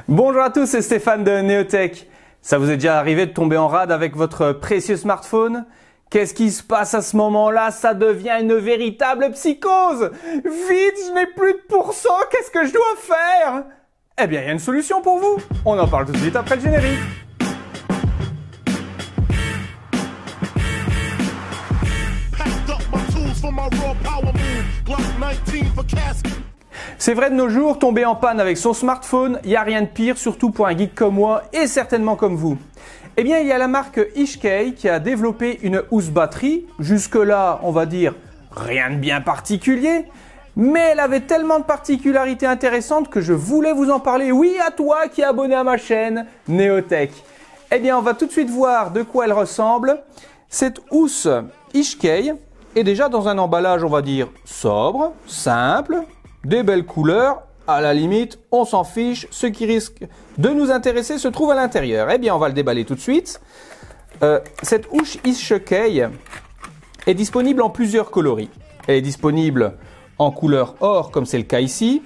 Bonjour à tous, c'est Stéphane de Neotech. Ça vous est déjà arrivé de tomber en rade avec votre précieux smartphone? Qu'est-ce qui se passe à ce moment-là? Ça devient une véritable psychose. Vite, je n'ai plus de pourcent, qu'est-ce que je dois faire? Eh bien, il y a une solution pour vous. On en parle tout de suite après le générique. C'est vrai de nos jours, tomber en panne avec son smartphone, il n'y a rien de pire, surtout pour un geek comme moi et certainement comme vous. Eh bien, il y a la marque Ishkei qui a développé une housse batterie. Jusque-là, on va dire, rien de bien particulier. Mais elle avait tellement de particularités intéressantes que je voulais vous en parler. Oui, à toi qui es abonné à ma chaîne Neotech. Eh bien, on va tout de suite voir de quoi elle ressemble. Cette housse Ishkei est déjà dans un emballage, on va dire, sobre, simple, des belles couleurs. À la limite, on s'en fiche. Ce qui risque de nous intéresser se trouve à l'intérieur. Eh bien, on va le déballer tout de suite. Cette housse Ishkei est disponible en plusieurs coloris. Elle est disponible en couleur or, comme c'est le cas ici.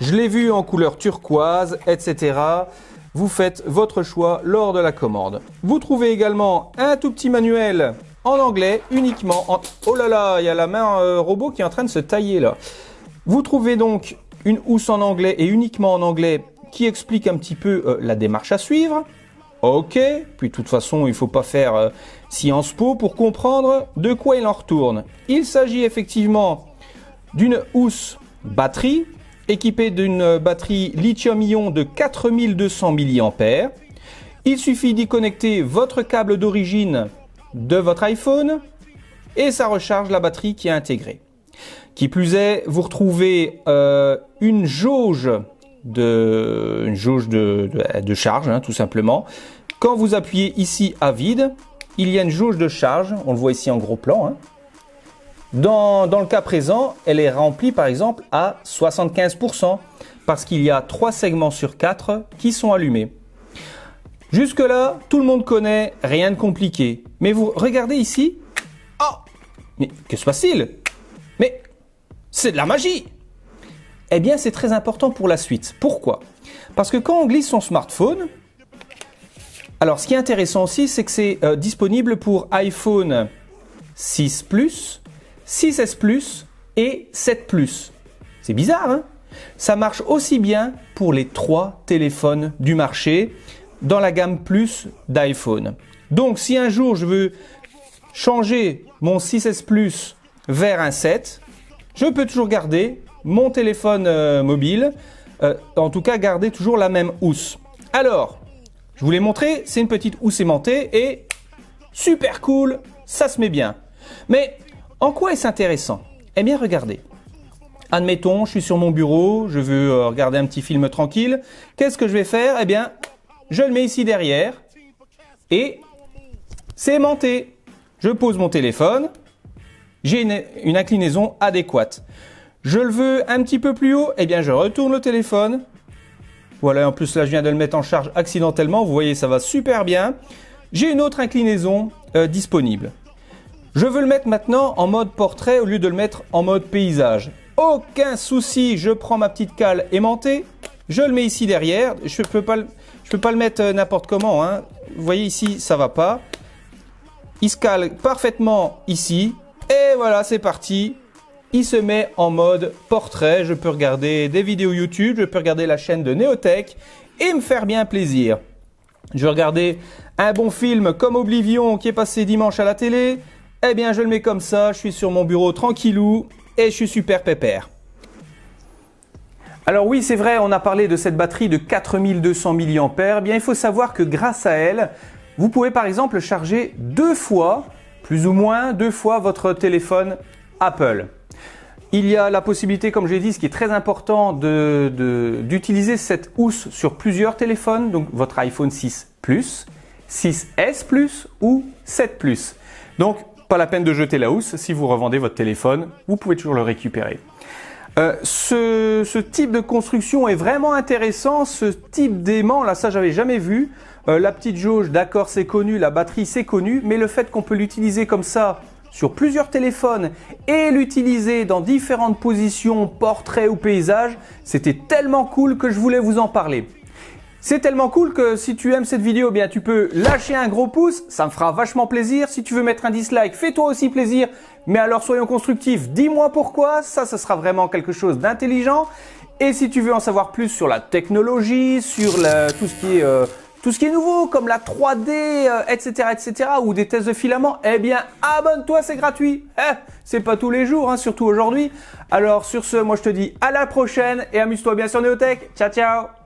Je l'ai vu en couleur turquoise, etc. Vous faites votre choix lors de la commande. Vous trouvez également un tout petit manuel en anglais, uniquement en... Oh là là, il y a la main robot qui est en train de se tailler là. Vous trouvez donc une housse en anglais et uniquement en anglais qui explique un petit peu la démarche à suivre. Ok, puis de toute façon, il ne faut pas faire Sciences Po pour comprendre de quoi il en retourne. Il s'agit effectivement d'une housse batterie équipée d'une batterie lithium-ion de 4200 mAh. Il suffit d'y connecter votre câble d'origine de votre iPhone et ça recharge la batterie qui est intégrée. Qui plus est, vous retrouvez une jauge de charge, hein, tout simplement. Quand vous appuyez ici à vide, il y a une jauge de charge, on le voit ici en gros plan. Hein. Dans le cas présent, elle est remplie par exemple à 75% parce qu'il y a 3 segments sur 4 qui sont allumés. Jusque là, tout le monde connaît, rien de compliqué. Mais vous regardez ici, oh, mais que se passe-t-il? Mais c'est de la magie! Eh bien, c'est très important pour la suite. Pourquoi? Parce que quand on glisse son smartphone, alors ce qui est intéressant aussi, c'est que c'est disponible pour iPhone 6 Plus, 6S Plus et 7 Plus. C'est bizarre, hein? Ça marche aussi bien pour les 3 téléphones du marché dans la gamme Plus d'iPhone. Donc, si un jour je veux changer mon 6S Plus vers un 7, je peux toujours garder mon téléphone mobile, en tout cas garder toujours la même housse. Alors, je vous l'ai montré, c'est une petite housse aimantée et super cool, ça se met bien. Mais en quoi est-ce intéressant? Eh bien, regardez. Admettons, je suis sur mon bureau, je veux regarder un petit film tranquille. Qu'est-ce que je vais faire? Eh bien, je le mets ici derrière et c'est aimanté. Je pose mon téléphone. J'ai une inclinaison adéquate. Je le veux un petit peu plus haut, eh bien je retourne le téléphone. Voilà, en plus là je viens de le mettre en charge accidentellement, vous voyez ça va super bien. J'ai une autre inclinaison disponible. Je veux le mettre maintenant en mode portrait au lieu de le mettre en mode paysage. Aucun souci, je prends ma petite cale aimantée, je le mets ici derrière. Je peux pas le mettre n'importe comment, hein. Vous voyez ici, ça va pas. Il se cale parfaitement ici. Et voilà, c'est parti. Il se met en mode portrait. Je peux regarder des vidéos YouTube, je peux regarder la chaîne de Neotech et me faire bien plaisir. Je vais regarder un bon film comme Oblivion qui est passé dimanche à la télé. Eh bien, je le mets comme ça. Je suis sur mon bureau tranquillou et je suis super pépère. Alors oui, c'est vrai, on a parlé de cette batterie de 4200 mAh. Bien, il faut savoir que grâce à elle, vous pouvez par exemple charger 2 fois, plus ou moins 2 fois votre téléphone Apple. Il y a la possibilité, comme j'ai dit, ce qui est très important, d'utiliser cette housse sur plusieurs téléphones, donc votre iPhone 6 Plus, 6S Plus ou 7 Plus. Donc, pas la peine de jeter la housse, si vous revendez votre téléphone, vous pouvez toujours le récupérer. Ce type de construction est vraiment intéressant, ce type d'aimant, là ça j'avais jamais vu. La petite jauge, d'accord c'est connu, la batterie c'est connu, mais le fait qu'on peut l'utiliser comme ça sur plusieurs téléphones et l'utiliser dans différentes positions, portrait ou paysage, c'était tellement cool que je voulais vous en parler. C'est tellement cool que si tu aimes cette vidéo, eh bien tu peux lâcher un gros pouce, ça me fera vachement plaisir. Si tu veux mettre un dislike, fais-toi aussi plaisir. Mais alors soyons constructifs, dis-moi pourquoi, ça sera vraiment quelque chose d'intelligent. Et si tu veux en savoir plus sur la technologie, sur tout ce qui est nouveau, comme la 3D, etc., ou des tests de filaments, eh bien abonne-toi, c'est gratuit. C'est pas tous les jours, hein, surtout aujourd'hui. Alors sur ce, moi je te dis à la prochaine et amuse-toi bien sur Neotech. Ciao, ciao.